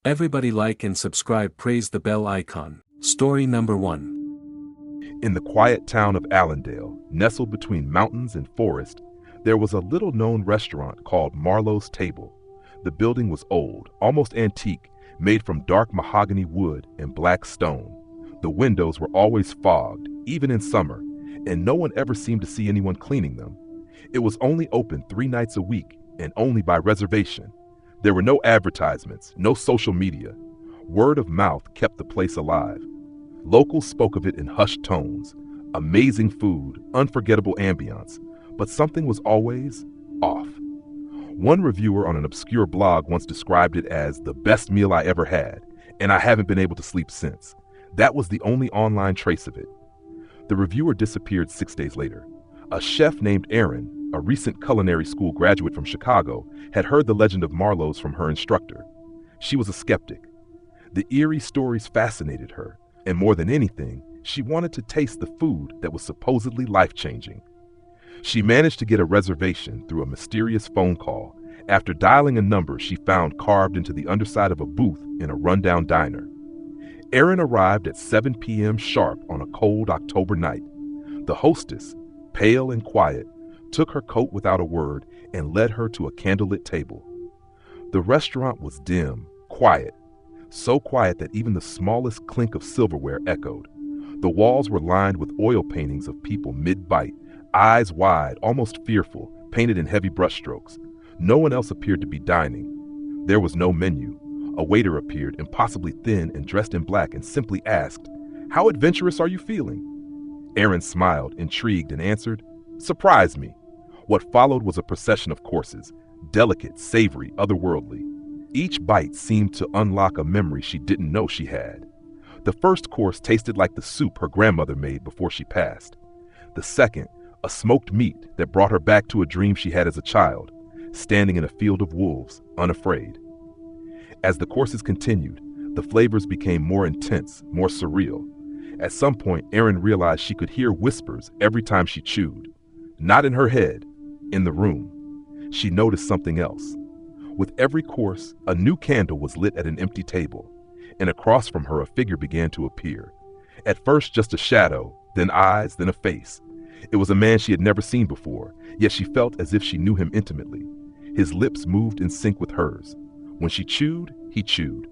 Everybody like and subscribe, praise the bell icon. Story number 1. In the quiet town of Allendale, nestled between mountains and forest, there was a little-known restaurant called Marlowe's Table. The building was old, almost antique, made from dark mahogany wood and black stone. The windows were always fogged, even in summer, and no one ever seemed to see anyone cleaning them. It was only open 3 nights a week, and only by reservation. There were no advertisements, no social media. Word of mouth kept the place alive. Locals spoke of it in hushed tones. Amazing food, unforgettable ambiance, but something was always off. One reviewer on an obscure blog once described it as the best meal I ever had, and I haven't been able to sleep since. That was the only online trace of it. The reviewer disappeared 6 days later. A chef named Erin, a recent culinary school graduate from Chicago, had heard the legend of Marlowe's from her instructor. She was a skeptic. The eerie stories fascinated her, and more than anything, she wanted to taste the food that was supposedly life-changing. She managed to get a reservation through a mysterious phone call after dialing a number she found carved into the underside of a booth in a rundown diner. Erin arrived at 7 p.m. sharp on a cold October night. The hostess, pale and quiet, took her coat without a word and led her to a candlelit table. The restaurant was dim, quiet, so quiet that even the smallest clink of silverware echoed. The walls were lined with oil paintings of people mid-bite, eyes wide, almost fearful, painted in heavy brushstrokes. No one else appeared to be dining. There was no menu. A waiter appeared, impossibly thin and dressed in black, and simply asked, "How adventurous are you feeling?" Erin smiled, intrigued, and answered, "Surprise me." What followed was a procession of courses, delicate, savory, otherworldly. Each bite seemed to unlock a memory she didn't know she had. The first course tasted like the soup her grandmother made before she passed. The second, a smoked meat that brought her back to a dream she had as a child, standing in a field of wolves, unafraid. As the courses continued, the flavors became more intense, more surreal. At some point, Erin realized she could hear whispers every time she chewed. Not in her head, in the room. She noticed something else. With every course, a new candle was lit at an empty table, and across from her a figure began to appear. At first just a shadow, then eyes, then a face. It was a man she had never seen before, yet she felt as if she knew him intimately. His lips moved in sync with hers. When she chewed, he chewed.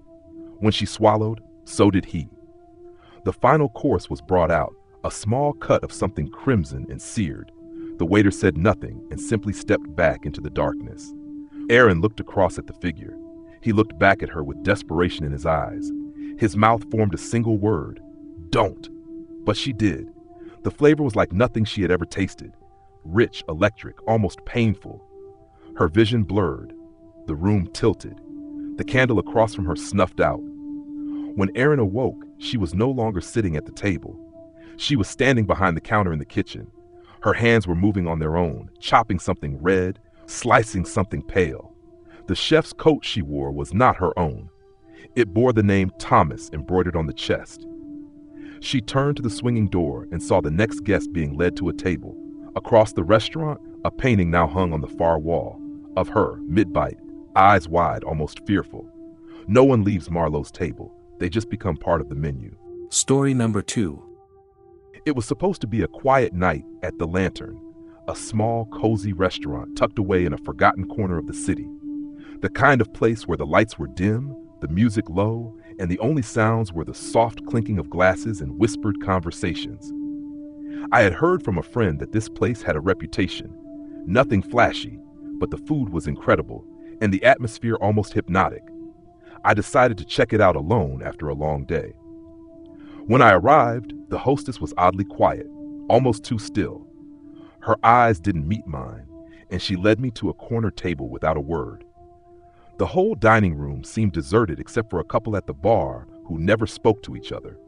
When she swallowed, so did he. The final course was brought out, a small cut of something crimson and seared. The waiter said nothing and simply stepped back into the darkness. Erin looked across at the figure. He looked back at her with desperation in his eyes. His mouth formed a single word, "Don't." But she did. The flavor was like nothing she had ever tasted. Rich, electric, almost painful. Her vision blurred. The room tilted. The candle across from her snuffed out. When Erin awoke, she was no longer sitting at the table. She was standing behind the counter in the kitchen. Her hands were moving on their own, chopping something red, slicing something pale. The chef's coat she wore was not her own. It bore the name Thomas embroidered on the chest. She turned to the swinging door and saw the next guest being led to a table. Across the restaurant, a painting now hung on the far wall, of her, mid-bite, eyes wide, almost fearful. No one leaves Marlowe's Table. They just become part of the menu. Story number 2. It was supposed to be a quiet night at the Lantern, a small, cozy restaurant tucked away in a forgotten corner of the city. The kind of place where the lights were dim, the music low, and the only sounds were the soft clinking of glasses and whispered conversations. I had heard from a friend that this place had a reputation. Nothing flashy, but the food was incredible, and the atmosphere almost hypnotic. I decided to check it out alone after a long day. When I arrived, the hostess was oddly quiet, almost too still. Her eyes didn't meet mine, and she led me to a corner table without a word. The whole dining room seemed deserted except for a couple at the bar who never spoke to each other.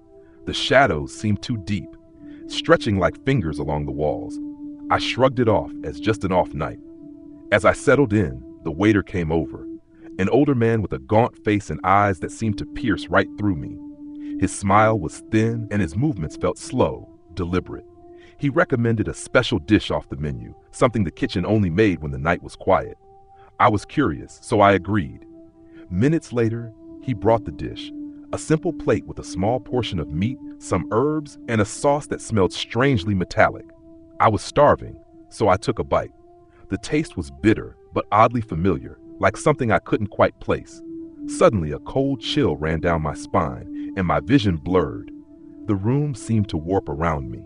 The shadows seemed too deep, stretching like fingers along the walls. I shrugged it off as just an off night. As I settled in, the waiter came over, an older man with a gaunt face and eyes that seemed to pierce right through me. His smile was thin and his movements felt slow, deliberate. He recommended a special dish off the menu, something the kitchen only made when the night was quiet. I was curious, so I agreed. Minutes later, He brought the dish, a simple plate with a small portion of meat, some herbs, and a sauce that smelled strangely metallic. I was starving, so I took a bite. The taste was bitter, but oddly familiar, like something I couldn't quite place. Suddenly, a cold chill ran down my spine, and my vision blurred. The room seemed to warp around me.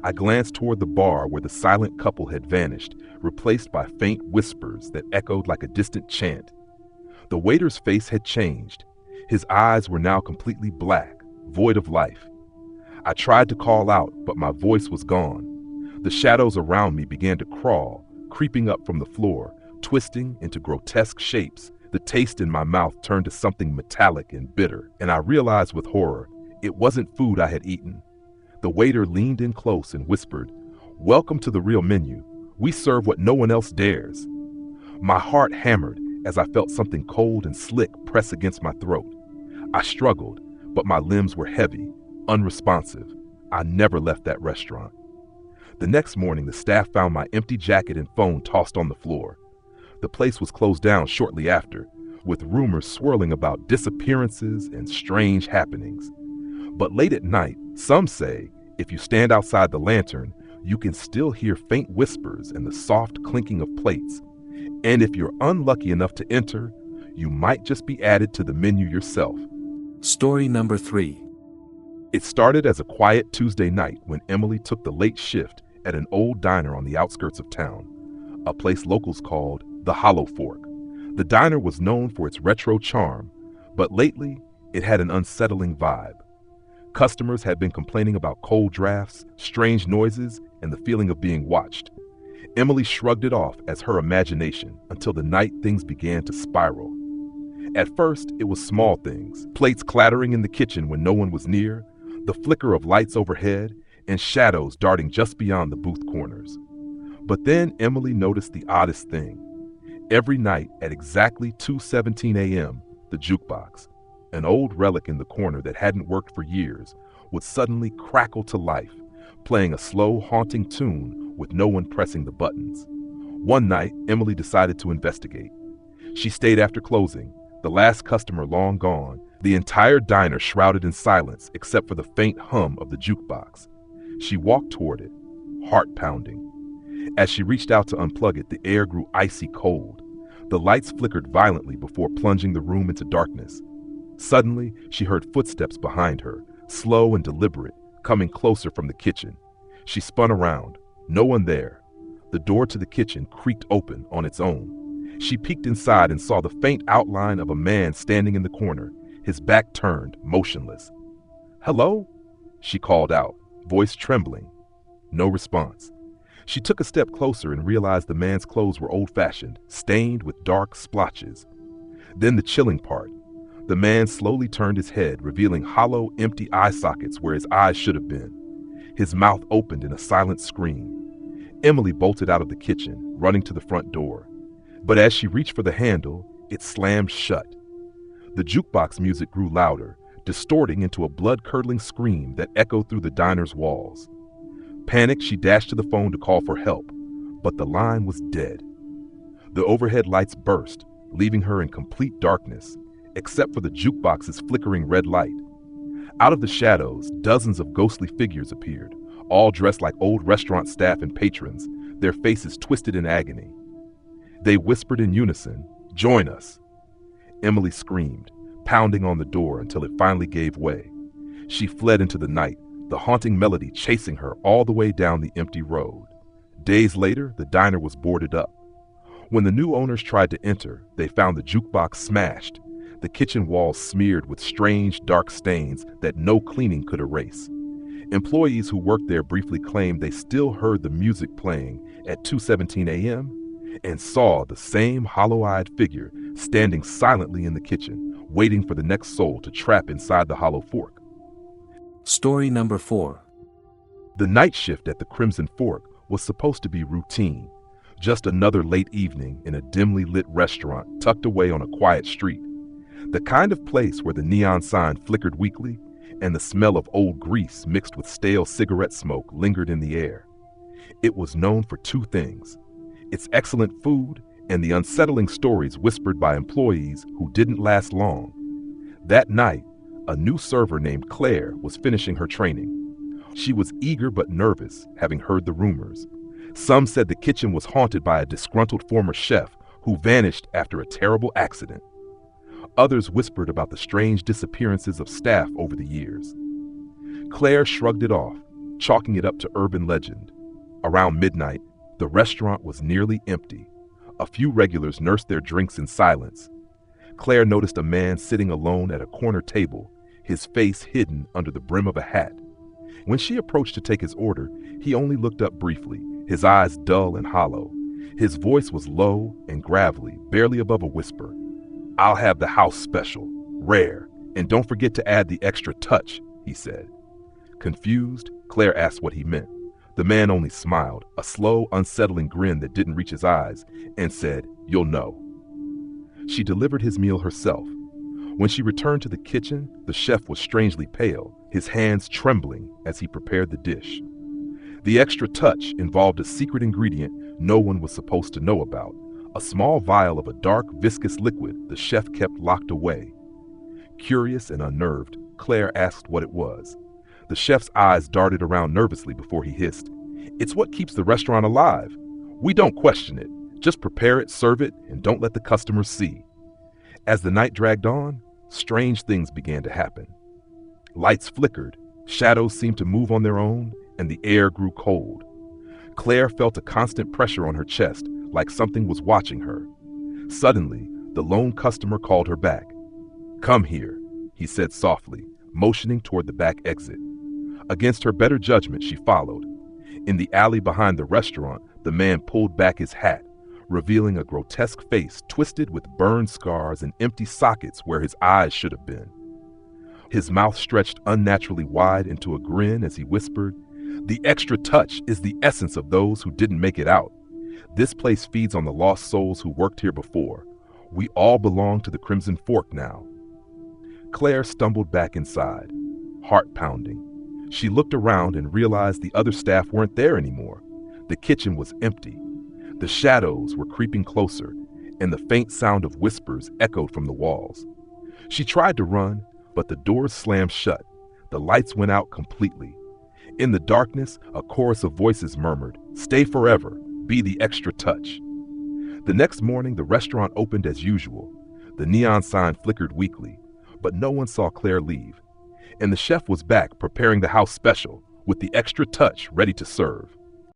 I glanced toward the bar where the silent couple had vanished, replaced by faint whispers that echoed like a distant chant. The waiter's face had changed. His eyes were now completely black, void of life. I tried to call out, but my voice was gone. The shadows around me began to crawl, creeping up from the floor, twisting into grotesque shapes. The taste in my mouth turned to something metallic and bitter, and I realized with horror, it wasn't food I had eaten. The waiter leaned in close and whispered, "Welcome to the real menu. We serve what no one else dares." My heart hammered as I felt something cold and slick press against my throat. I struggled, but my limbs were heavy, unresponsive. I never left that restaurant. The next morning, the staff found my empty jacket and phone tossed on the floor. The place was closed down shortly after, with rumors swirling about disappearances and strange happenings. But late at night, some say, if you stand outside the lantern, you can still hear faint whispers and the soft clinking of plates. And if you're unlucky enough to enter, you might just be added to the menu yourself. Story number 3. It started as a quiet Tuesday night when Emily took the late shift at an old diner on the outskirts of town, a place locals called the Hollow Fork. The diner was known for its retro charm, but lately it had an unsettling vibe. Customers had been complaining about cold drafts, strange noises, and the feeling of being watched. Emily shrugged it off as her imagination until the night things began to spiral. At first, it was small things, plates clattering in the kitchen when no one was near, the flicker of lights overhead, and shadows darting just beyond the booth corners. But then Emily noticed the oddest thing. Every night at exactly 2:17 a.m., the jukebox, an old relic in the corner that hadn't worked for years, would suddenly crackle to life, playing a slow, haunting tune with no one pressing the buttons. One night, Emily decided to investigate. She stayed after closing, the last customer long gone, the entire diner shrouded in silence except for the faint hum of the jukebox. She walked toward it, heart pounding. As she reached out to unplug it, the air grew icy cold. The lights flickered violently before plunging the room into darkness. Suddenly, she heard footsteps behind her, slow and deliberate, coming closer from the kitchen. She spun around. No one there. The door to the kitchen creaked open on its own. She peeked inside and saw the faint outline of a man standing in the corner, his back turned, motionless. "Hello?" she called out, voice trembling. No response. She took a step closer and realized the man's clothes were old-fashioned, stained with dark splotches. Then the chilling part. The man slowly turned his head, revealing hollow, empty eye sockets where his eyes should have been. His mouth opened in a silent scream. Emily bolted out of the kitchen, running to the front door. But as she reached for the handle, it slammed shut. The jukebox music grew louder, distorting into a blood-curdling scream that echoed through the diner's walls. Panicked, she dashed to the phone to call for help, but the line was dead. The overhead lights burst, leaving her in complete darkness, except for the jukebox's flickering red light. Out of the shadows, dozens of ghostly figures appeared, all dressed like old restaurant staff and patrons, their faces twisted in agony. They whispered in unison, "Join us." Emily screamed, pounding on the door until it finally gave way. She fled into the night, the haunting melody chasing her all the way down the empty road. Days later, the diner was boarded up. When the new owners tried to enter, they found the jukebox smashed, the kitchen walls smeared with strange, dark stains that no cleaning could erase. Employees who worked there briefly claimed they still heard the music playing at 2:17 a.m. and saw the same hollow-eyed figure standing silently in the kitchen, waiting for the next soul to trap inside the hollow fork. Story number 4. The night shift at the Crimson Fork was supposed to be routine, just another late evening in a dimly lit restaurant tucked away on a quiet street. The kind of place where the neon sign flickered weakly and the smell of old grease mixed with stale cigarette smoke lingered in the air. It was known for two things: its excellent food and the unsettling stories whispered by employees who didn't last long. That night, a new server named Claire was finishing her training. She was eager but nervous, having heard the rumors. Some said the kitchen was haunted by a disgruntled former chef who vanished after a terrible accident. Others whispered about the strange disappearances of staff over the years. Claire shrugged it off, chalking it up to urban legend. Around midnight, the restaurant was nearly empty. A few regulars nursed their drinks in silence. Claire noticed a man sitting alone at a corner table, his face hidden under the brim of a hat. When she approached to take his order, he only looked up briefly, his eyes dull and hollow. His voice was low and gravelly, barely above a whisper. "I'll have the house special, rare, and don't forget to add the extra touch," he said. Confused, Claire asked what he meant. The man only smiled, a slow, unsettling grin that didn't reach his eyes, and said, "You'll know." She delivered his meal herself. When she returned to the kitchen, the chef was strangely pale, his hands trembling as he prepared the dish. The extra touch involved a secret ingredient no one was supposed to know about, a small vial of a dark, viscous liquid the chef kept locked away. Curious and unnerved, Claire asked what it was. The chef's eyes darted around nervously before he hissed, "It's what keeps the restaurant alive. We don't question it. Just prepare it, serve it, and don't let the customers see." As the night dragged on, strange things began to happen. Lights flickered, shadows seemed to move on their own, and the air grew cold. Claire felt a constant pressure on her chest, like something was watching her. Suddenly, the lone customer called her back. "Come here," he said softly, motioning toward the back exit. Against her better judgment, she followed. In the alley behind the restaurant, the man pulled back his hat, revealing a grotesque face twisted with burn scars and empty sockets where his eyes should have been. His mouth stretched unnaturally wide into a grin as he whispered, "The extra touch is the essence of those who didn't make it out. This place feeds on the lost souls who worked here before. We all belong to the Crimson Fork now." Claire stumbled back inside, heart pounding. She looked around and realized the other staff weren't there anymore. The kitchen was empty. The shadows were creeping closer, and the faint sound of whispers echoed from the walls. She tried to run, but the doors slammed shut. The lights went out completely. In the darkness, a chorus of voices murmured, "Stay forever, be the extra touch." The next morning, the restaurant opened as usual. The neon sign flickered weakly, but no one saw Claire leave. And the chef was back preparing the house special, with the extra touch ready to serve.